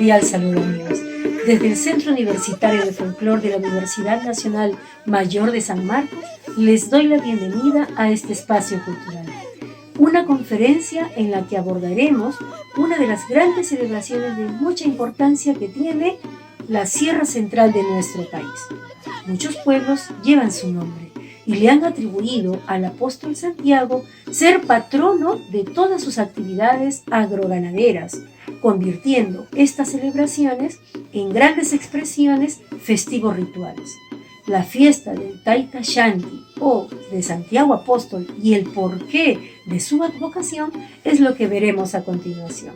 cordial saludo, amigos. Desde el Centro Universitario de Folclore de la Universidad Nacional Mayor de San Marcos, les doy la bienvenida a este espacio cultural. Una conferencia en la que abordaremos una de las grandes celebraciones de mucha importancia que tiene la Sierra Central de nuestro país. Muchos pueblos llevan su nombre y le han atribuido al apóstol Santiago ser patrono de todas sus actividades agroganaderas, convirtiendo estas celebraciones en grandes expresiones festivos rituales. La fiesta del Taita Shanti o de Santiago Apóstol y el porqué de su advocación es lo que veremos a continuación.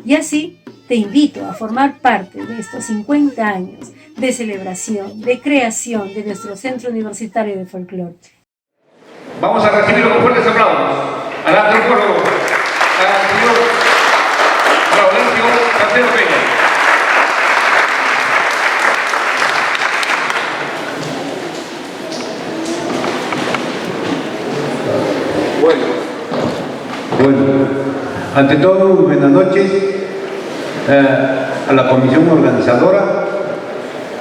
Y así te invito a formar parte de estos 50 años de celebración, de creación de nuestro Centro Universitario de Folclore. Vamos a recibirlo con fuertes aplausos al antropólogo, al señor Laurencio Cantero Peña. Bueno, ante todo, buenas noches a la comisión organizadora,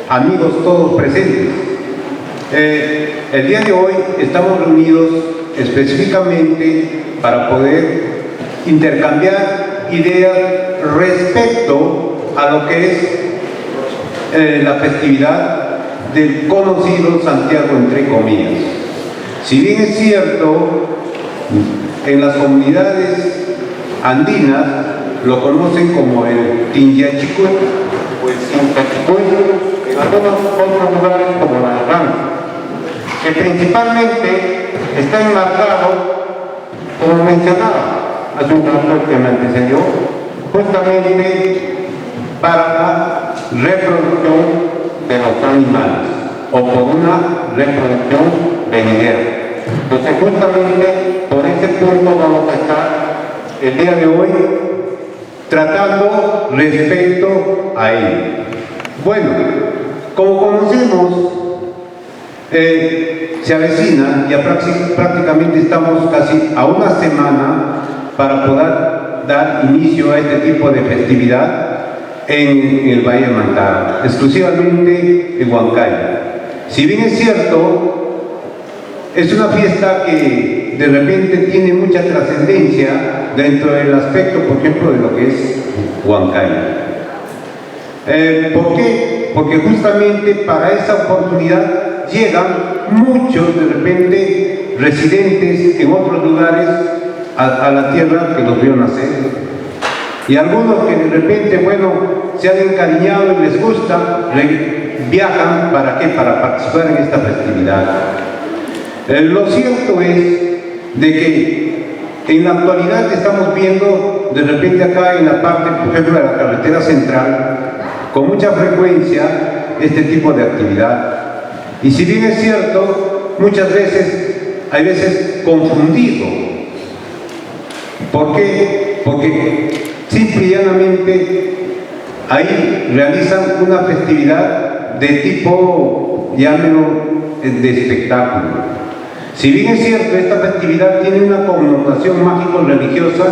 amigos todos presentes. El día de hoy estamos reunidos específicamente para poder intercambiar ideas respecto a lo que es la festividad del conocido Santiago, entre comillas. Si bien es cierto, en las comunidades andinas lo conocen como el Tinyachicuy o el Sincachicuy, en algunos otros lugares como la Arranca, que principalmente está enmarcado, como mencionaba hace un rato que me antecedió, justamente para la reproducción de los animales o por una reproducción venidera. Entonces justamente por ese punto vamos a estar el día de hoy tratando respecto a ello. Bueno, como conocemos, se avecina, ya prácticamente estamos casi a una semana para poder dar inicio a este tipo de festividad en el Valle de Mantaro, exclusivamente en Huancayo. Si bien es cierto, es una fiesta que de repente tiene mucha trascendencia dentro del aspecto, por ejemplo, de lo que es Huancayo. ¿Por qué? Porque justamente para esa oportunidad llegan muchos de repente residentes en otros lugares a la tierra que los vio nacer. Y algunos que de repente, bueno, se han encariñado y les gusta, viajan, ¿para qué? Para participar en esta festividad. Lo cierto es de que en la actualidad estamos viendo de repente acá en la parte, por ejemplo, de la carretera central, con mucha frecuencia este tipo de actividad. Y si bien es cierto, muchas veces, hay veces confundido. ¿Por qué? Porque simple y llanamente ahí realizan una festividad de tipo, llámelo, de espectáculo. Si bien es cierto, esta festividad tiene una connotación mágico-religiosa,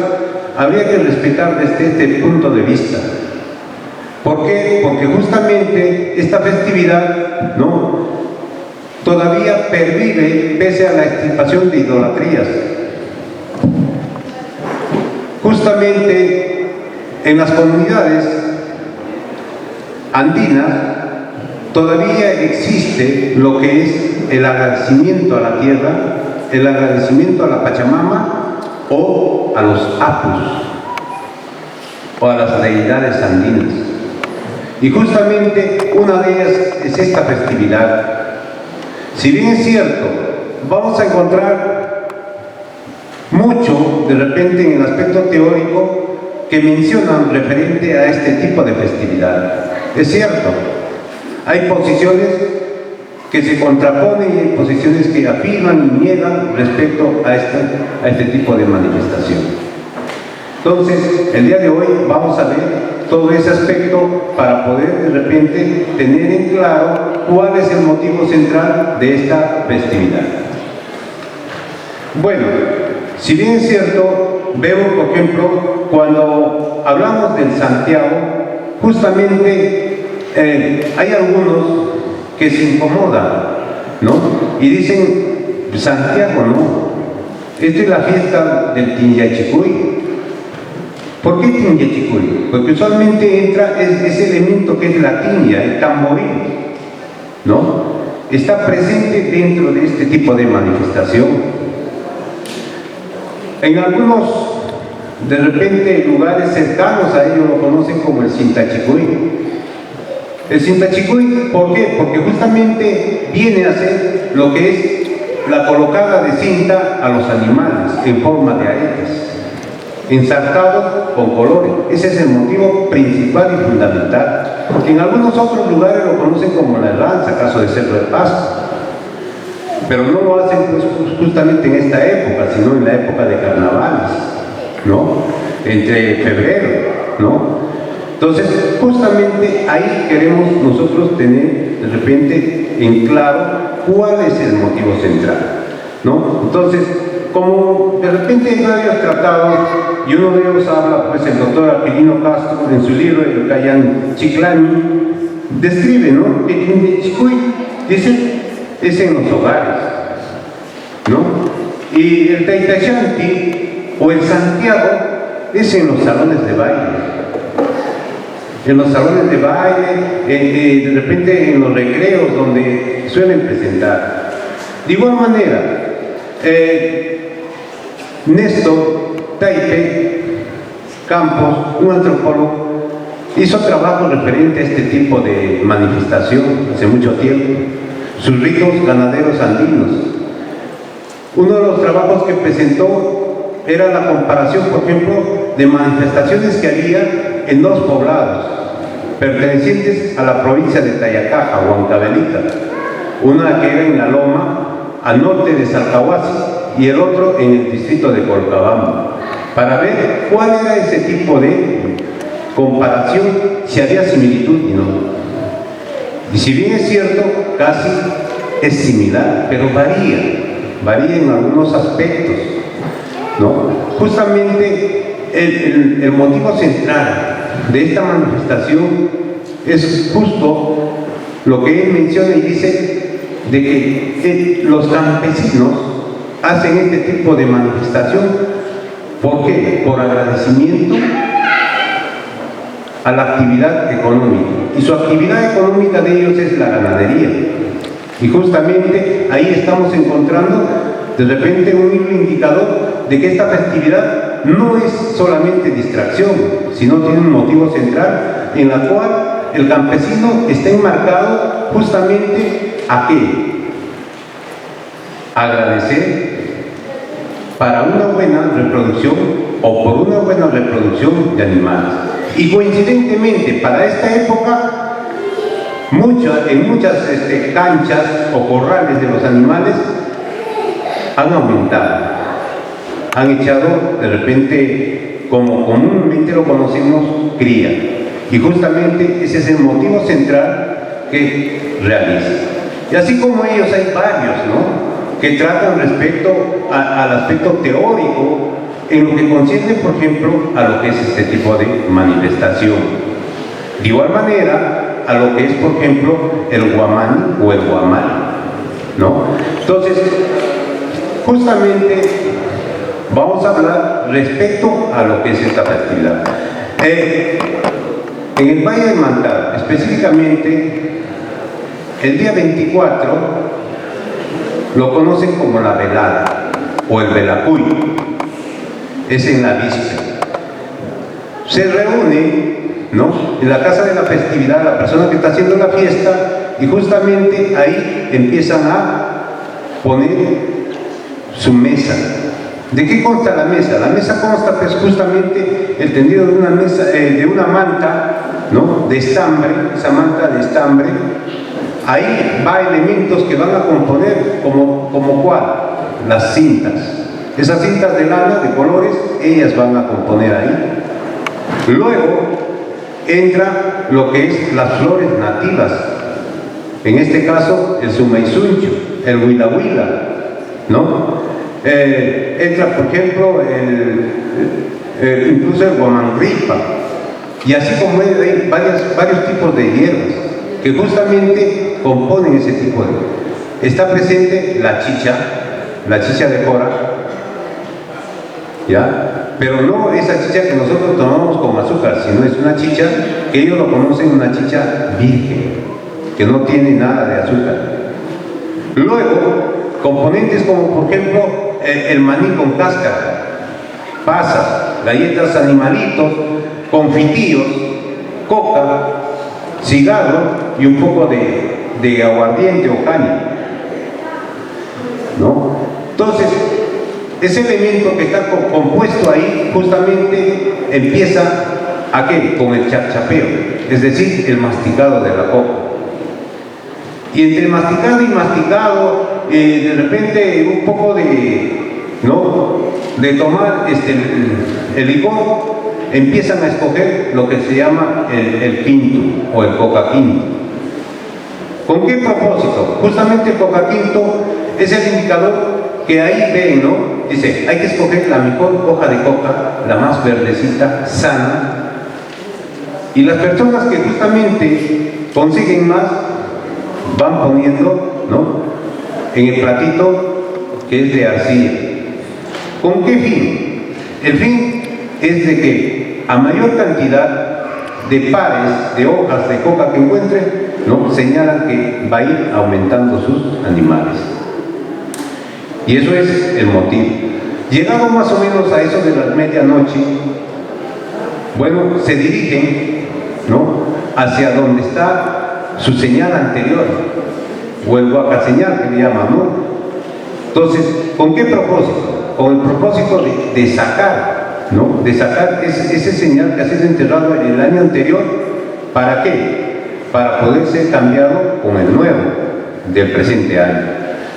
habría que respetar desde este punto de vista. ¿Por qué? Porque justamente esta festividad, ¿no?, todavía pervive pese a la extirpación de idolatrías. Justamente en las comunidades andinas todavía existe lo que es el agradecimiento a la tierra, el agradecimiento a la Pachamama o a los apus o a las deidades andinas. Y justamente una de ellas es esta festividad. Si bien es cierto, vamos a encontrar mucho de repente en el aspecto teórico que mencionan referente a este tipo de festividad. Es cierto, hay posiciones que se contraponen y hay posiciones que afirman y niegan respecto a este tipo de manifestación. Entonces, el día de hoy vamos a ver todo ese aspecto para poder de repente tener en claro cuál es el motivo central de esta festividad. Bueno, si bien es cierto, vemos, por ejemplo, cuando hablamos del Santiago, justamente hay algunos que se incomodan, ¿no? Y dicen, Santiago, no, esta es la fiesta del Tinyachicuy. ¿Por qué Tinyachicuy? Porque usualmente entra ese elemento que es la tiña, el tamboril, ¿no? Está presente dentro de este tipo de manifestación. En algunos, de repente, lugares cercanos a ello lo conocen como el Cintachicuy. El Cintachicuy, ¿por qué? Porque justamente viene a ser lo que es la colocada de cinta a los animales en forma de aretes, ensartados con colores. Ese es el motivo principal y fundamental. En algunos otros lugares lo conocen como la lanza, caso de Cerro de Pasco, pero no lo hacen pues, justamente en esta época, sino en la época de carnavales, ¿no? Entre febrero, ¿no? Entonces, justamente ahí queremos nosotros tener de repente en claro cuál es el motivo central, ¿no? Entonces, como de repente hay varios tratados, y uno de ellos habla, pues el doctor Aquilino Castro, en su libro El Cayán Chiclani, describe, ¿no? Que el Chicuy, dice, es en los hogares, ¿no? Y el Taitachanti o el Santiago es en los salones de baile. En los salones de baile, de repente en los recreos donde suelen presentar. De igual manera, Néstor Taipe Campos, un antropólogo, hizo trabajo referente a este tipo de manifestación hace mucho tiempo, sus ritos ganaderos andinos. Uno de los trabajos que presentó era la comparación, por ejemplo, de manifestaciones que había en dos poblados pertenecientes a la provincia de Tayacaja, Huancavelica, una que era en la Loma, al norte de Salcahuasi, y el otro en el distrito de Colcabamba, para ver cuál era ese tipo de comparación, si había similitud y no. Y si bien es cierto, casi es similar, pero varía en algunos aspectos, ¿no? Justamente el motivo central de esta manifestación es justo lo que él menciona y dice de que los campesinos hacen este tipo de manifestación. ¿Por qué? Por agradecimiento a la actividad económica. Y su actividad económica de ellos es la ganadería. Y justamente ahí estamos encontrando de repente un hilo indicador de que esta festividad no es solamente distracción, sino tiene un motivo central en la cual el campesino está enmarcado justamente ¿a qué? Agradecer para una buena reproducción o por una buena reproducción de animales. Y coincidentemente para esta época en muchas canchas o corrales de los animales han aumentado, han echado de repente, como comúnmente lo conocemos, cría. Y justamente ese es el motivo central que realizan. Y así como ellos hay varios, ¿no?, que tratan respecto al aspecto teórico en lo que concierne, por ejemplo, a lo que es este tipo de manifestación. De igual manera, a lo que es, por ejemplo, el guamani o el guamal, ¿no? Entonces, justamente vamos a hablar respecto a lo que es esta festividad. En el Valle de Mantaro, específicamente, el día 24, lo conocen como la velada o el velacuy, es en la víspera. Se reúne, ¿no?, en la casa de la festividad la persona que está haciendo la fiesta y justamente ahí empiezan a poner su mesa. ¿De qué consta la mesa? La mesa consta pues justamente el tendido de una mesa, de una manta, ¿no?, de estambre, esa manta de estambre. Ahí va elementos que van a componer como ¿cuál? Las cintas. Esas cintas de lana de colores, ellas van a componer ahí. Luego entra lo que es las flores nativas. En este caso, el sumaisuncho, el huilahuila, ¿no? Entra, por ejemplo, incluso el guamanripa, Y así como hay varios tipos de hierbas que justamente componen ese tipo de... Está presente la chicha de jora, ¿ya? Pero no esa chicha que nosotros tomamos con azúcar, sino es una chicha que ellos lo conocen una chicha virgen, que no tiene nada de azúcar. Luego, componentes como por ejemplo el maní con cáscara, pasas, galletas animalitos, confitíos, coca, cigarro y un poco de aguardiente o caña, ¿no? Entonces, ese elemento que está compuesto ahí justamente empieza ¿a qué? Con el chapchapeo, es decir, el masticado de la coca. Y entre masticado y masticado, de repente un poco de tomar el licor, empiezan a escoger lo que se llama el quinto o el coca quinto. ¿Con qué propósito? Justamente el coca quinto es el indicador que ahí ven, ¿no? Dice, hay que escoger la mejor hoja de coca, la más verdecita, sana. Y las personas que justamente consiguen más, van poniendo, ¿no?, en el platito que es de arcilla. ¿Con qué fin? El fin es de que a mayor cantidad de pares de hojas de coca que encuentren, ¿no?, señalan que va a ir aumentando sus animales. Y eso es el motivo. Llegado más o menos a eso de la medianoche, bueno, se dirigen, ¿no?, hacia donde está su señal anterior, o el guacaseñal que le llaman, ¿no? Entonces, ¿con qué propósito? Con el propósito de sacar, ¿no?, de sacar ese señal que ha sido enterrado en el año anterior. ¿Para qué? Para poder ser cambiado con el nuevo del presente año.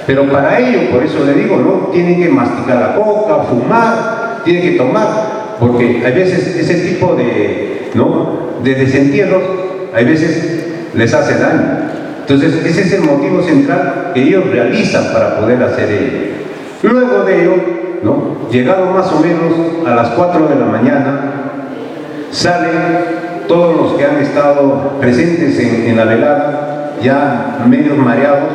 Pero para ello, por eso le digo, ¿no?, tienen que masticar la coca, fumar, tienen que tomar, porque hay veces ese tipo de, ¿no?, de desentierros, hay veces les hace daño. Entonces, ese es el motivo central que ellos realizan para poder hacer ello. Luego de ello, ¿no?, llegado más o menos a las 4 de la mañana, salen todos los que han estado presentes en la velada, ya medio mareados,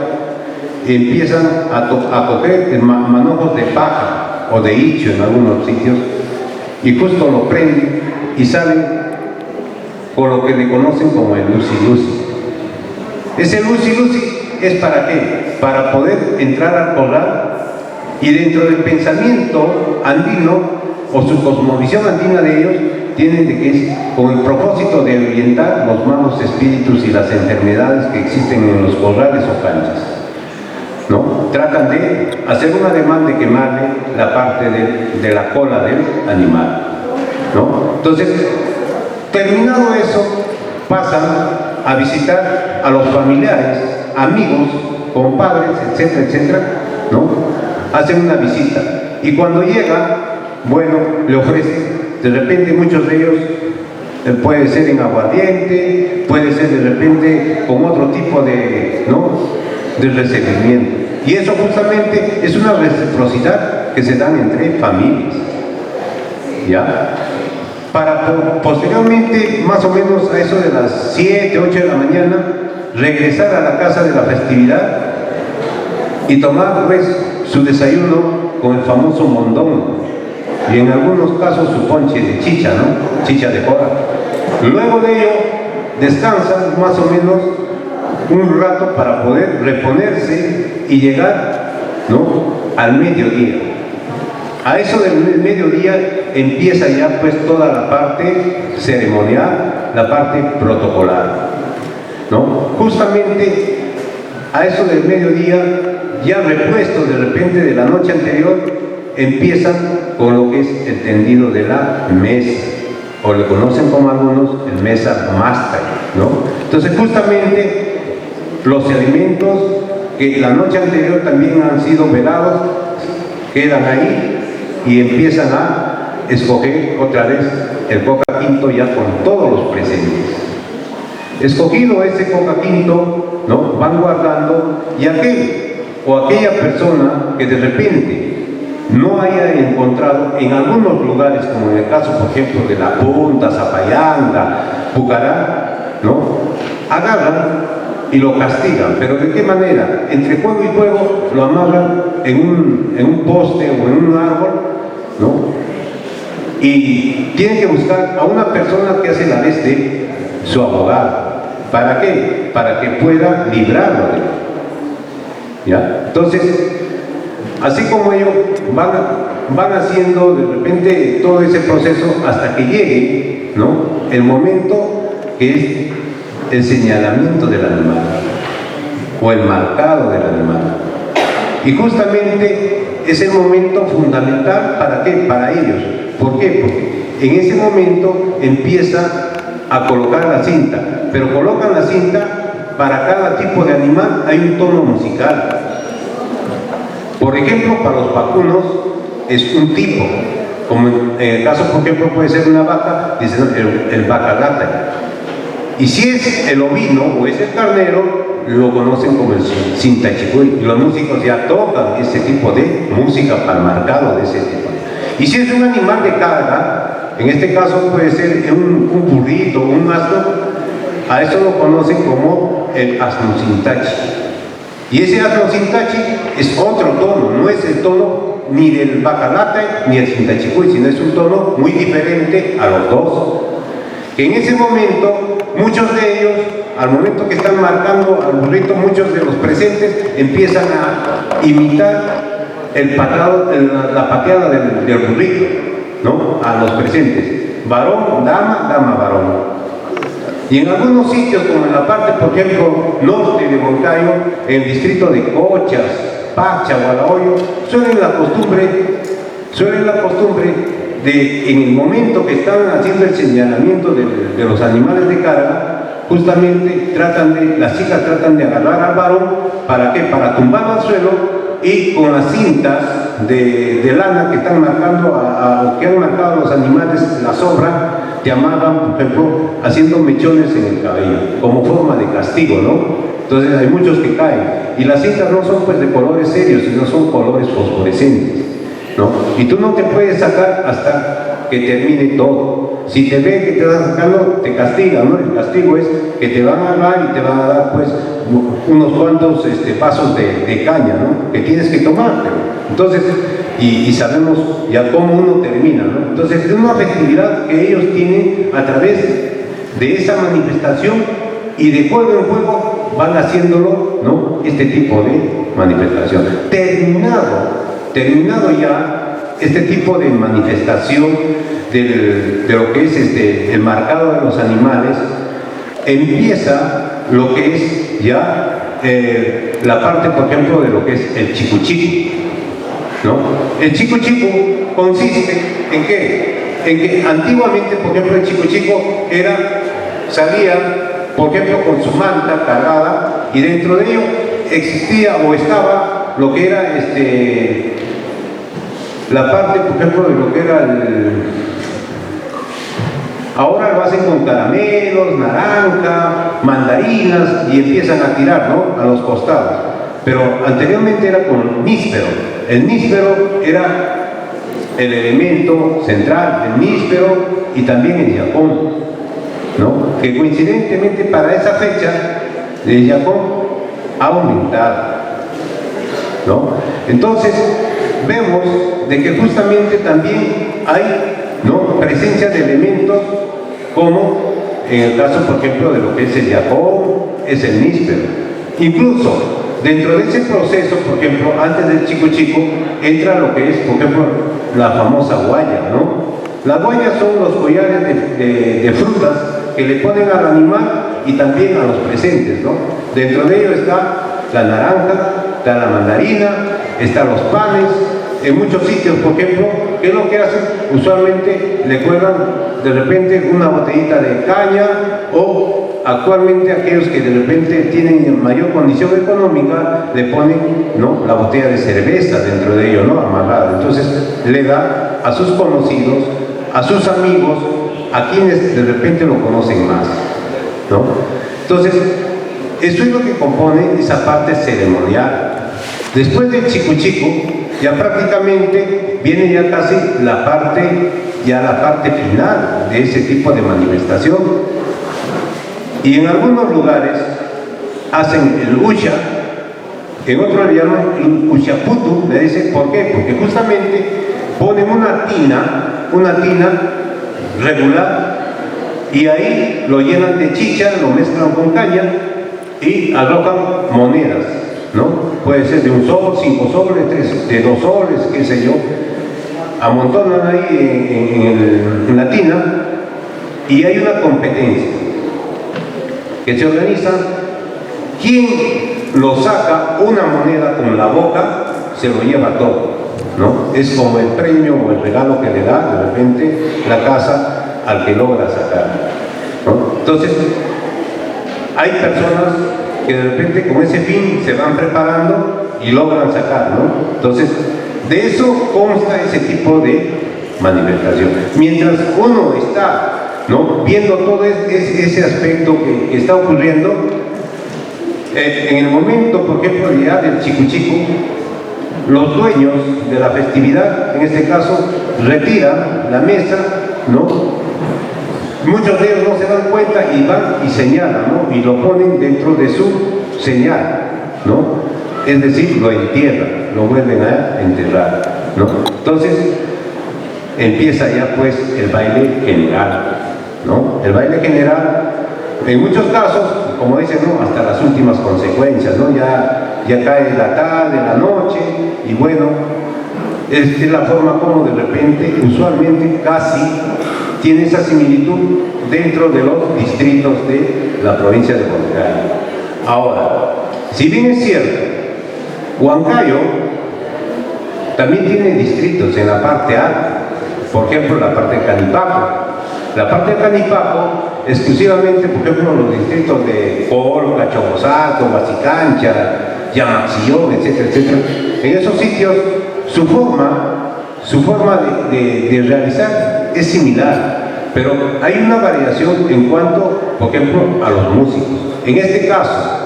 empiezan a coger manojos de paja o de hicho en algunos sitios, y justo lo prenden y salen con lo que le conocen como el luci-luci. Ese luci-luci es ¿para qué? Para poder entrar al corral, y dentro del pensamiento andino o su cosmovisión andina de ellos, tienen de que es con el propósito de ahuyentar los malos espíritus y las enfermedades que existen en los corrales o canchas, ¿no? Tratan de hacer un ademán de quemarle la parte de la cola del animal, ¿no? Entonces, terminado eso, pasan a visitar a los familiares, amigos, compadres, etcétera, etcétera, ¿no? Hacen una visita, y cuando llega, bueno, le ofrecen, de repente muchos de ellos puede ser en aguardiente, puede ser de repente con otro tipo de, ¿no?, de recibimiento. Y eso justamente es una reciprocidad que se dan entre familias, ¿ya? Para posteriormente, más o menos a eso de las 7, 8 de la mañana, regresar a la casa de la festividad y tomar pues su desayuno con el famoso mondongo, y en algunos casos su ponche de chicha, ¿no?, chicha de jora. Luego de ello descansan más o menos un rato para poder reponerse y llegar, ¿no?, al mediodía. A eso del mediodía empieza ya pues toda la parte ceremonial, la parte protocolar, ¿no? Justamente a eso del mediodía, ya repuestos de repente de la noche anterior, empiezan con lo que es el tendido de la mesa, o le conocen como algunos el mesa master, ¿no? Entonces justamente los alimentos que la noche anterior también han sido velados quedan ahí, y empiezan a escoger otra vez el coca quinto ya con todos los presentes. Escogido ese coca quinto, ¿no?, van guardando, y aquel o aquella persona que de repente no haya encontrado en algunos lugares, como en el caso, por ejemplo, de La Punta, Zapayanga, Pucará, ¿no? Agarran y lo castigan, pero ¿de qué manera? Entre fuego y fuego lo amarran en un poste o en un árbol, ¿no? Y tienen que buscar a una persona que hace la vez de su abogado. ¿Para qué? Para que pueda librarlo de él. ¿Ya? Entonces, así como ellos van haciendo de repente todo ese proceso hasta que llegue, ¿no?, el momento que es el señalamiento del animal o el marcado del animal. Y justamente es el momento fundamental. ¿Para qué? Para ellos. ¿Por qué? Porque en ese momento empieza a colocar la cinta, pero colocan la cinta, para cada tipo de animal hay un tono musical. Por ejemplo, para los vacunos es un tipo, como en el caso, por ejemplo, puede ser una vaca, dicen el vacalata. Y si es el ovino o es el carnero, lo conocen como el cintachicuy. Y los músicos ya tocan ese tipo de música para el marcado de ese tipo. Y si es un animal de carga, en este caso puede ser un burrito, un asno, a eso lo conocen como el asno cintachi. Y ese asno cintachi es otro tono, no es el tono ni del bacalate ni el cintachicuy, sino es un tono muy diferente a los dos. Que en ese momento, muchos de ellos, al momento que están marcando al burrito, muchos de los presentes empiezan a imitar el patado, la pateada del burrito, ¿no?, a los presentes. Varón, dama, dama, varón. Y en algunos sitios, como en la parte, por ejemplo, norte de Moncayo, en el distrito de Cochas, Pacha, Gualahoyo, suelen la costumbre de, en el momento que están haciendo el señalamiento de los animales de carga, justamente las chicas tratan de agarrar al varón. ¿Para qué? Para tumbarlo al suelo, y con las cintas de lana que están marcando que han marcado a los animales la sobra, te amarran, por ejemplo, haciendo mechones en el cabello, como forma de castigo, ¿no? Entonces hay muchos que caen, y las cintas no son pues de colores serios, sino son colores fosforescentes, ¿no? Y tú no te puedes sacar hasta que termine todo. Si te ven que te vas sacando, te castigan, ¿no? El castigo es que te van a agarrar y te van a dar pues unos cuantos vasos de caña, ¿no?, que tienes que tomar. Entonces, y sabemos ya cómo uno termina, ¿no? Entonces es una festividad que ellos tienen a través de esa manifestación, y de juego en juego van haciéndolo, ¿no?, este tipo de manifestación. Terminado ya este tipo de manifestación de lo que es el marcado de los animales, empieza lo que es ya la parte, por ejemplo, de lo que es el chicuchico, ¿no? El chicuchico consiste en qué? En que antiguamente, por ejemplo, el chicuchico salía, por ejemplo, con su manta cargada, y dentro de ello existía o estaba lo que era la parte, por ejemplo, de lo que era ahora lo hacen con caramelos, naranja, mandarinas, y empiezan a tirar, ¿no?, a los costados. Pero anteriormente era con níspero. El níspero era el elemento central, el níspero, y también el yacón, ¿no?, que coincidentemente para esa fecha el yacón ha aumentado, ¿no? Entonces vemos de que justamente también hay, ¿no?, presencia de elementos como en el caso, por ejemplo, de lo que es el yacón, es el níspero. Incluso dentro de ese proceso, por ejemplo, antes del chico entra lo que es, por ejemplo, la famosa guaya, ¿no? Las guayas son los collares de frutas que le ponen al animal y también a los presentes, ¿no? Dentro de ello está la naranja, está la mandarina, están los panes. En muchos sitios, por ejemplo, ¿qué es lo que hacen? Usualmente le cuelgan de repente una botellita de caña, o actualmente aquellos que de repente tienen mayor condición económica le ponen, ¿no?, la botella de cerveza dentro de ello, ¿no?, amarrada. Entonces le da a sus conocidos, a sus amigos, a quienes de repente lo conocen más, ¿no? Entonces, eso es lo que compone esa parte ceremonial. Después del chico, ya prácticamente viene ya casi la parte final de ese tipo de manifestación. Y en algunos lugares hacen el Ucha, en otros le llaman el Uchaputu, le dicen, ¿por qué? Porque justamente ponen una tina regular, y ahí lo llenan de chicha, lo mezclan con caña y arrojan monedas, ¿no? Puede ser de 1 sol, 5 soles, de 2 soles, qué sé yo, amontonan ahí en la tina, y hay una competencia que se organiza. Quien lo saca una moneda con la boca se lo lleva todo, ¿no? Es como el premio o el regalo que le da de repente la casa al que logra sacar, ¿no? Entonces hay personas que de repente con ese fin se van preparando y logran sacar, ¿no? Entonces de eso consta ese tipo de manifestación. Mientras uno está, ¿no?, viendo todo ese aspecto que está ocurriendo, en el momento, por ejemplo, ya del Chico, los dueños de la festividad, en este caso, retiran la mesa, ¿no? Muchos de ellos no se dan cuenta y van y señalan, ¿no?, y lo ponen dentro de su señal, ¿no? Es decir, lo entierran, lo vuelven a enterrar, ¿no? Entonces empieza ya pues el baile general, ¿no? El baile general, en muchos casos, como dicen, ¿no?, hasta las últimas consecuencias, ¿no? Ya cae la tarde, la noche, y bueno, es la forma como de repente, usualmente casi, tiene esa similitud dentro de los distritos de la provincia de Huancayo. Ahora, si bien es cierto, Huancayo también tiene distritos en la parte alta, por ejemplo, la parte de Canipaco. La parte de Canipaco, exclusivamente, por ejemplo, los distritos de Colca, Chobosato, Huasicancha, Yamaxillón, etcétera, etcétera. En esos sitios, su forma de realizar es similar, pero hay una variación en cuanto, por ejemplo, a los músicos. En este caso,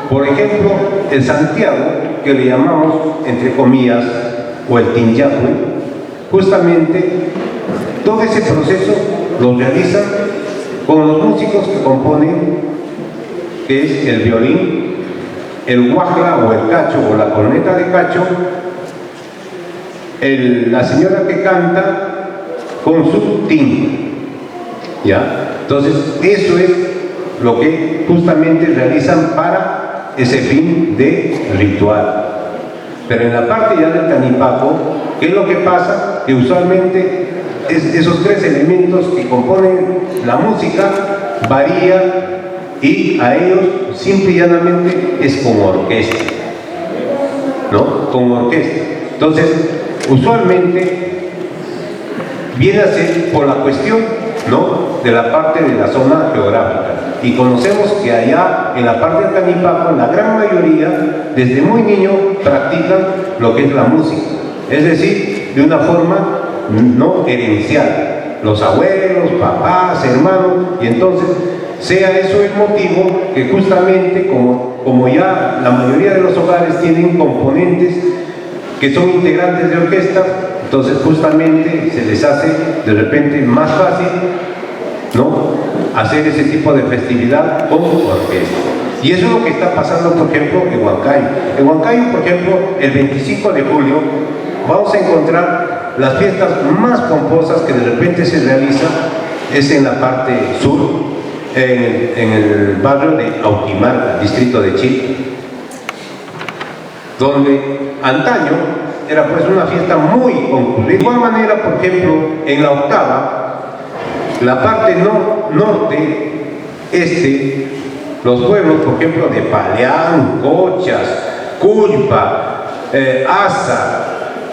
por ejemplo, el Santiago, que le llamamos, entre comillas, o el Tinyahue, justamente todo ese proceso lo realizan con los músicos que componen, que es el violín, el guajla o el cacho o la corneta de cacho, la señora que canta con su timbre, ¿ya? Entonces eso es lo que justamente realizan para ese fin de ritual. Pero en la parte ya del Canipaco, ¿qué es lo que pasa? Que usualmente esos 3 elementos que componen la música varían, y a ellos simple y llanamente es con orquesta, ¿no? Con orquesta. Entonces, usualmente viene a ser por la cuestión, ¿no?, de la parte de la zona geográfica. Y conocemos que allá en la parte del Canipaco, la gran mayoría, desde muy niño, practican lo que es la música. Es decir, de una forma no herencial. Los abuelos, papás, hermanos, y entonces sea eso el motivo que justamente como ya la mayoría de los hogares tienen componentes que son integrantes de orquesta, entonces justamente se les hace de repente más fácil, ¿no?, hacer ese tipo de festividad con orquesta. Y eso es lo que está pasando, por ejemplo, en Huancayo. En Huancayo, por ejemplo, el 25 de julio vamos a encontrar las fiestas más pomposas que de repente se realizan, es en la parte sur, en el barrio de Autimarca, distrito de Chile, donde antaño era pues una fiesta muy concurrida. De igual manera, por ejemplo, en la octava, la parte norte, los pueblos, por ejemplo, de Paleán, Cochas, Culpa, Asa,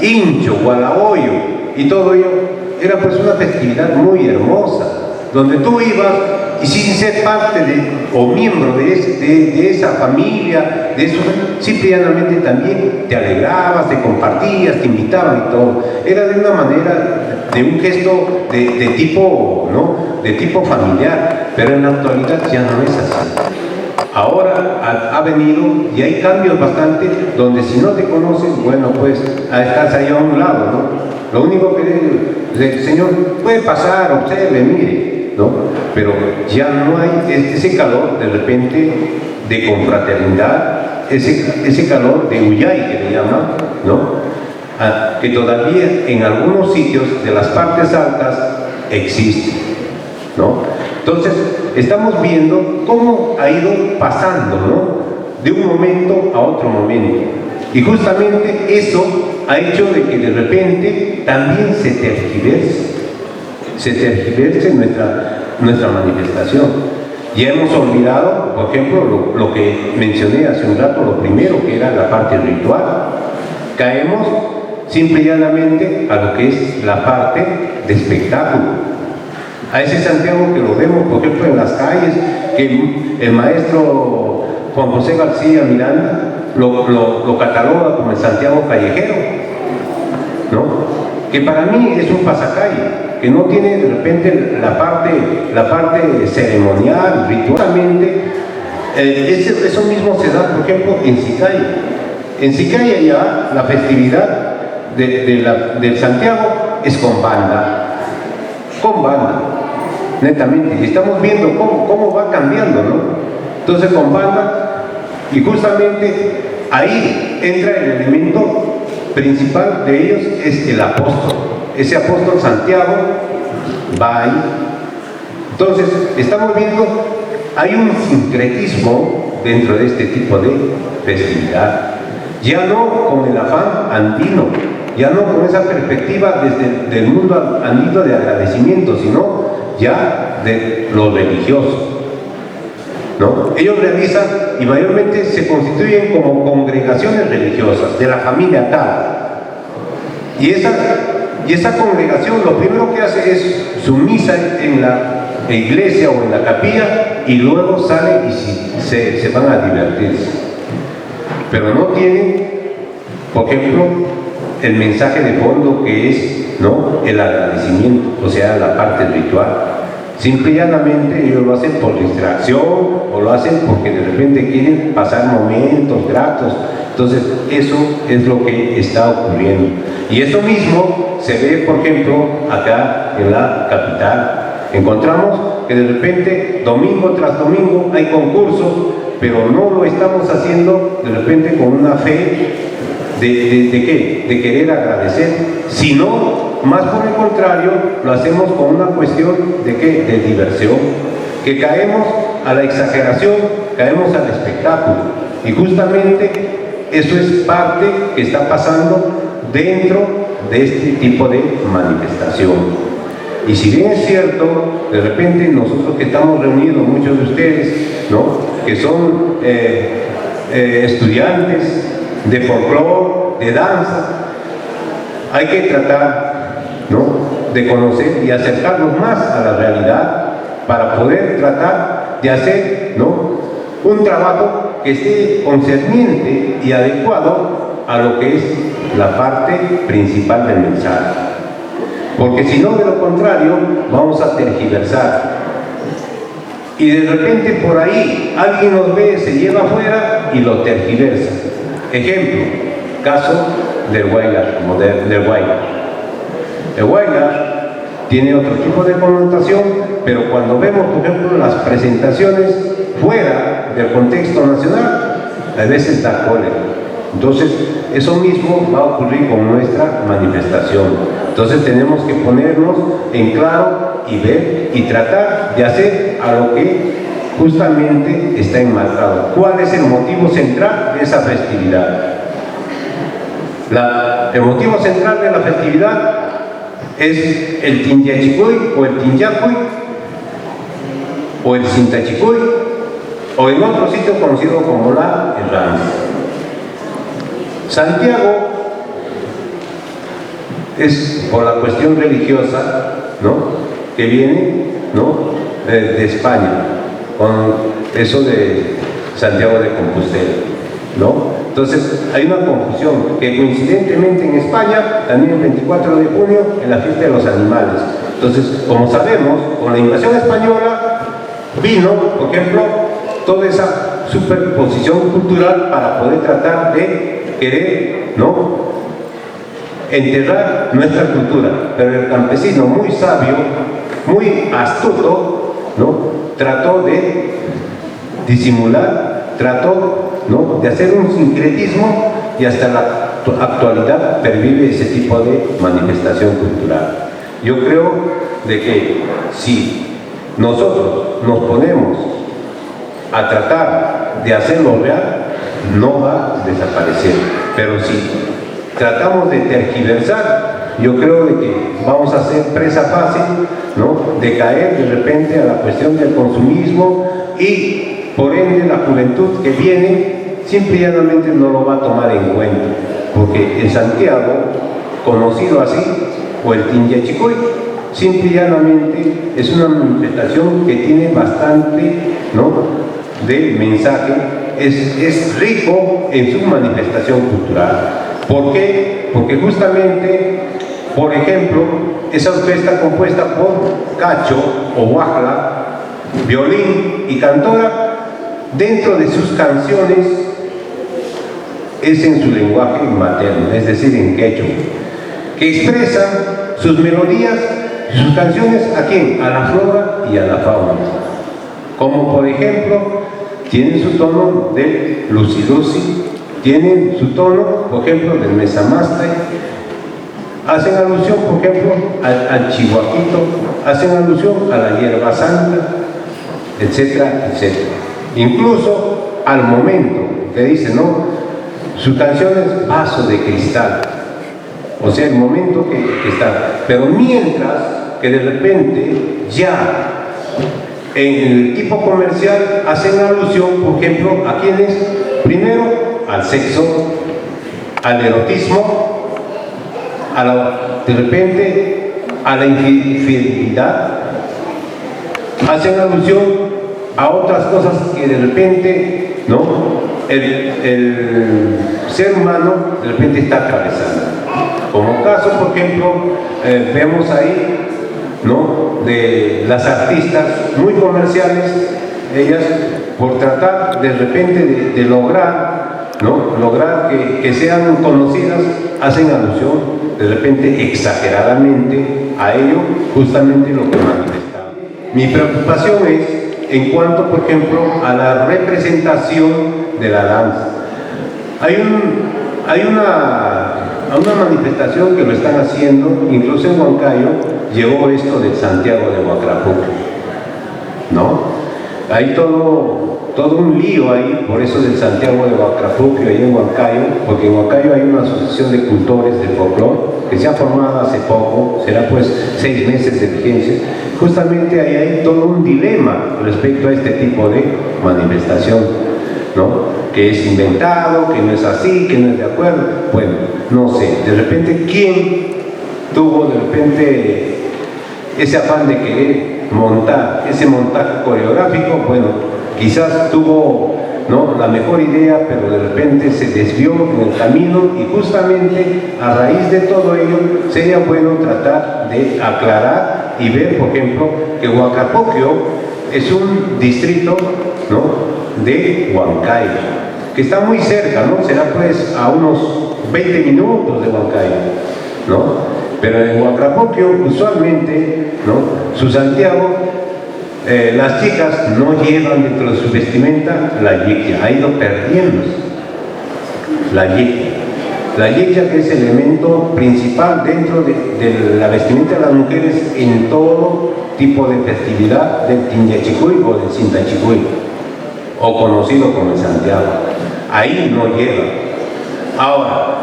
Hincho, Gualahoyo y todo ello, era pues una festividad muy hermosa, donde tú ibas y sin ser parte o miembro de esa familia, de eso, simplemente también te alegrabas, te compartías, te invitaban y todo. Era de una manera, de un gesto de tipo, ¿no?, de tipo familiar, pero en la actualidad ya no es así. Ahora ha venido y hay cambios bastante donde si no te conocen, bueno, pues estás ahí a un lado, ¿no? Lo único que señor, puede pasar, observe, mire, ¿no? Pero ya no hay ese calor de repente de confraternidad, ese calor de uyay que le llaman, ¿no? Que todavía en algunos sitios de las partes altas existe, ¿no? Entonces, estamos viendo cómo ha ido pasando, ¿no? De un momento a otro momento. Y justamente eso ha hecho de que de repente también se tergiverse nuestra manifestación. Ya hemos olvidado, por ejemplo, lo que mencioné hace un rato, lo primero, que era la parte ritual. Caemos simple y llanamente a lo que es la parte de espectáculo. A ese Santiago que lo vemos, por ejemplo, en las calles, que el maestro Juan José García Miranda lo cataloga como el Santiago callejero, ¿no? Que para mí es un pasacalle, que no tiene de repente la parte ceremonial, ritualmente. Eso mismo se da, por ejemplo, en Sicaya. En Sicaya ya la festividad del Santiago es con banda, netamente, y estamos viendo cómo va cambiando, ¿no? Entonces con banda, y justamente ahí entra el elemento principal de ellos, es el apóstol. Ese apóstol Santiago va ahí. Entonces estamos viendo, hay un sincretismo dentro de este tipo de festividad, ya no con el afán andino, ya no con esa perspectiva desde el mundo andino de agradecimiento, sino ya de lo religioso, ¿no? Ellos realizan y mayormente se constituyen como congregaciones religiosas de la familia tal, y esa congregación lo primero que hace es su misa en la iglesia o en la capilla, y luego sale y se van a divertirse, pero no tienen, por ejemplo, el mensaje de fondo que es, ¿no?, el agradecimiento, o sea, la parte ritual. Simple y llanamente ellos lo hacen por distracción o lo hacen porque de repente quieren pasar momentos gratos. Entonces eso es lo que está ocurriendo, y eso mismo se ve, por ejemplo, acá en la capital. Encontramos que de repente domingo tras domingo hay concursos, pero no lo estamos haciendo de repente con una fe ¿de qué? De querer agradecer, sino más por el contrario, lo hacemos con una cuestión de ¿qué? De diversión, que caemos a la exageración, caemos al espectáculo, y justamente eso es parte que está pasando dentro de este tipo de manifestación. Y si bien es cierto, de repente nosotros que estamos reunidos, muchos de ustedes, ¿no?, que son estudiantes de folclore, de danza, hay que tratar, ¿no?, de conocer y acercarnos más a la realidad para poder tratar de hacer, ¿no?, un trabajo que esté concerniente y adecuado a lo que es la parte principal del mensaje. Porque si no, de lo contrario, vamos a tergiversar. Y de repente por ahí alguien nos ve, se lleva afuera y lo tergiversa. Ejemplo, caso del Huaylar, como del Huaylar. El Huaylar tiene otro tipo de connotación, pero cuando vemos, por ejemplo, las presentaciones fuera del contexto nacional, a veces da cólera. Entonces, eso mismo va a ocurrir con nuestra manifestación. Entonces, tenemos que ponernos en claro y ver y tratar de hacer a lo que justamente está enmarcado. ¿Cuál es el motivo central de esa festividad? El motivo central de la festividad es el Tinyachicuy o el Tinyacuy o el Sintachicuy, o en otro sitio conocido como la Herranza. Santiago es por la cuestión religiosa, ¿no?, que viene, ¿no?, de España, con eso de Santiago de Compostela, ¿no? Entonces hay una confusión que coincidentemente en España, también el 24 de junio, en la fiesta de los animales. Entonces, como sabemos, con la invasión española vino, por ejemplo, toda esa superposición cultural para poder tratar de querer, ¿no?, enterrar nuestra cultura. Pero el campesino, muy sabio, muy astuto, ¿no?, trató de disimular, trató, ¿no?, de hacer un sincretismo, y hasta la actualidad pervive ese tipo de manifestación cultural. Yo creo de que si nosotros nos ponemos a tratar de hacerlo real, no va a desaparecer. Pero si tratamos de tergiversar, yo creo de que vamos a ser presa fácil, ¿no?, de caer de repente a la cuestión del consumismo, y por ende la juventud que viene simple y llanamente no lo va a tomar en cuenta, porque en Santiago, conocido así, o el Tinyachicuy, simple y llanamente es una manifestación que tiene bastante, ¿no?, de mensaje, es rico en su manifestación cultural. ¿Por qué? Porque justamente, por ejemplo, esa orquesta compuesta por cacho o huajla, violín y cantora, dentro de sus canciones es en su lenguaje materno, es decir, en quechua, que expresan sus melodías y sus canciones ¿a quién? A la flora y a la fauna. Como por ejemplo, tienen su tono de Lucy Lucy, tienen su tono, por ejemplo, del Mesamaste, hacen alusión, por ejemplo, al chihuaquito, hacen alusión a la hierba santa, etcétera, etcétera. Incluso al momento que dice, ¿no?, su canción es Vaso de Cristal, o sea, el momento que está. Pero mientras que de repente ya en el tipo comercial hacen alusión, por ejemplo, ¿a quiénes? Primero, al sexo, al erotismo, de repente a la infidelidad, hacen alusión a otras cosas que de repente, ¿no?, el ser humano de repente está atravesando. Como caso, por ejemplo, vemos ahí, ¿no?, de las artistas muy comerciales, ellas por tratar de repente de lograr, ¿no?, lograr que sean conocidas, hacen alusión de repente exageradamente a ello, justamente lo que manifestaban. Mi preocupación es en cuanto, por ejemplo, a la representación de la danza. Hay una manifestación que lo están haciendo, incluso en Huancayo llegó esto del Santiago de Huacrapuque, ¿no? Hay todo un lío ahí, por eso del Santiago de Huacrapuque, ahí en Huancayo, porque en Huancayo hay una asociación de cultores de folclore que se ha formado hace poco, será pues 6 meses de vigencia. Justamente ahí hay todo un dilema respecto a este tipo de manifestación, ¿no?, que es inventado, que no es así, que no es de acuerdo. Bueno, no sé, de repente, ¿quién tuvo de repente ese afán de querer montar ese montaje coreográfico? Bueno, quizás tuvo, ¿no?, la mejor idea, pero de repente se desvió en el camino, y justamente a raíz de todo ello sería bueno tratar de aclarar y ver, por ejemplo, que Huacrapuque es un distrito, ¿no?, de Huancayo, que está muy cerca, ¿no?, será pues a unos 20 minutos de Huancayo, ¿no? Pero en Huacrapuque usualmente, ¿no?, su Santiago, las chicas no llevan dentro de su vestimenta la yiquia, ha ido perdiéndose la yiquia. La yiquia, que es el elemento principal dentro de la vestimenta de las mujeres en todo tipo de festividad del Tinyachicuy o del Sintachicuy, o conocido como el Santiago. Ahí no lleva. Ahora,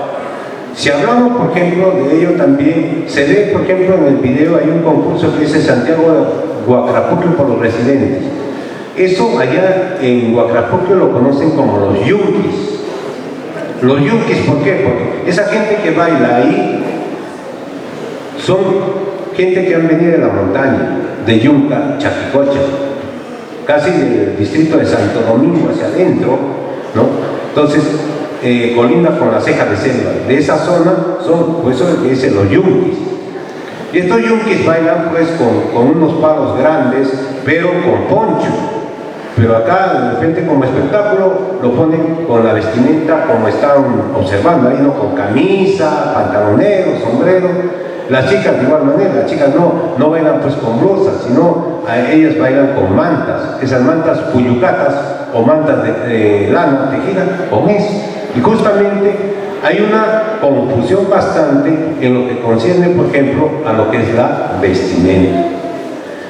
si hablamos, por ejemplo, de ello también, se ve, por ejemplo, en el video hay un concurso que dice Santiago de Huacrapuque por los residentes. Eso allá en Huacrapuque lo conocen como los yunquis. Los yunquis, ¿por qué? Porque esa gente que baila ahí son gente que han venido de la montaña, de Yunca, Chaquicocha, casi del distrito de Santo Domingo hacia adentro, ¿no? Entonces, colinda con la ceja de selva. De esa zona son, pues eso que dicen los yunquis. Y estos yunquis bailan pues con unos palos grandes, pero con poncho. pero acá de repente como espectáculo lo ponen con la vestimenta como están observando ahí, ¿no? Con camisa, pantalonero, sombrero. Las chicas de igual manera, las chicas no bailan pues con blusas, sino ellas bailan con mantas, esas mantas puyucatas o mantas de lana tejida con eso. Y justamente hay una confusión bastante en lo que concierne, por ejemplo, a lo que es la vestimenta.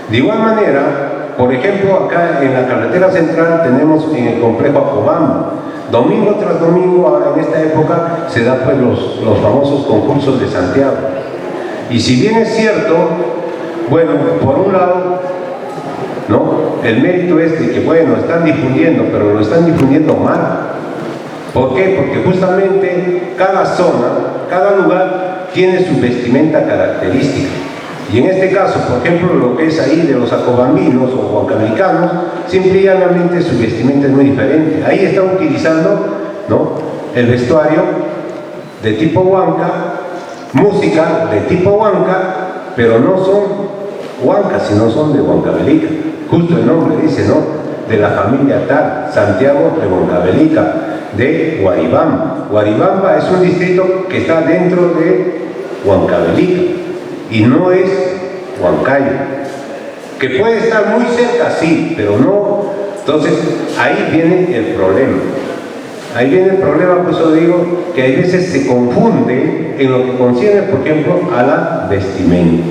De igual manera, por ejemplo, acá en la carretera central tenemos en el complejo Acobamba, domingo tras domingo, ahora en esta época, se dan pues los famosos concursos de Santiago. Y si bien es cierto, bueno, por un lado, ¿no? El mérito es de que, bueno, están difundiendo, pero lo están difundiendo mal. ¿Por qué? Porque justamente cada zona, cada lugar tiene su vestimenta característica. Y en este caso, por ejemplo, lo que es ahí de los acobambinos o huancavelicanos, simple y llanamente su vestimenta es muy diferente. Ahí están utilizando, ¿no?, el vestuario de tipo huanca, música de tipo huanca, pero no son huancas, sino son de Huancavelica. Justo el nombre dice, ¿no?, de la familia tal, Santiago de Huancavelica, de Guaribamba. Guaribamba es un distrito que está dentro de Huancavelica y no es Huancayo, que puede estar muy cerca, sí, pero no. Entonces ahí viene el problema. Ahí viene el problema, pues yo digo que hay veces se confunde en lo que concierne, por ejemplo, a la vestimenta.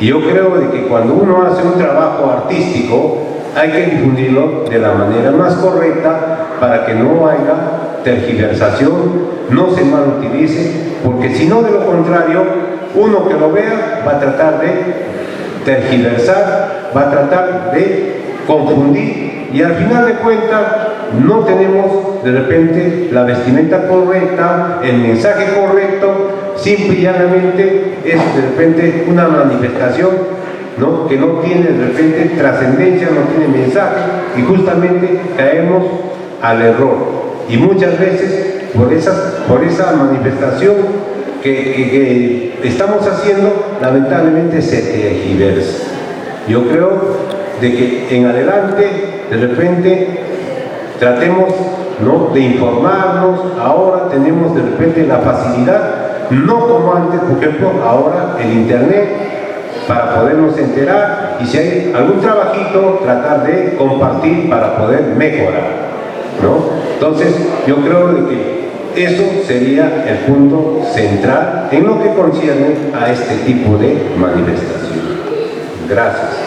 Y yo creo de que cuando uno hace un trabajo artístico, hay que difundirlo de la manera más correcta para que no haya tergiversación, no se malutilice, porque si no, de lo contrario, uno que lo vea va a tratar de tergiversar, va a tratar de confundir y al final de cuentas no tenemos de repente la vestimenta correcta, el mensaje correcto, simple y llanamente es de repente una manifestación, ¿no?, que no tiene de repente trascendencia, no tiene mensaje y justamente caemos al error y muchas veces por esa manifestación que estamos haciendo, lamentablemente se tergiversa. Yo creo de que en adelante de repente tratemos, ¿no?, de informarnos. Ahora tenemos de repente la facilidad, no como antes, por ejemplo, ahora el internet, para podernos enterar y si hay algún trabajito, tratar de compartir para poder mejorar, ¿no? Entonces, yo creo de que eso sería el punto central en lo que concierne a este tipo de manifestación. Gracias.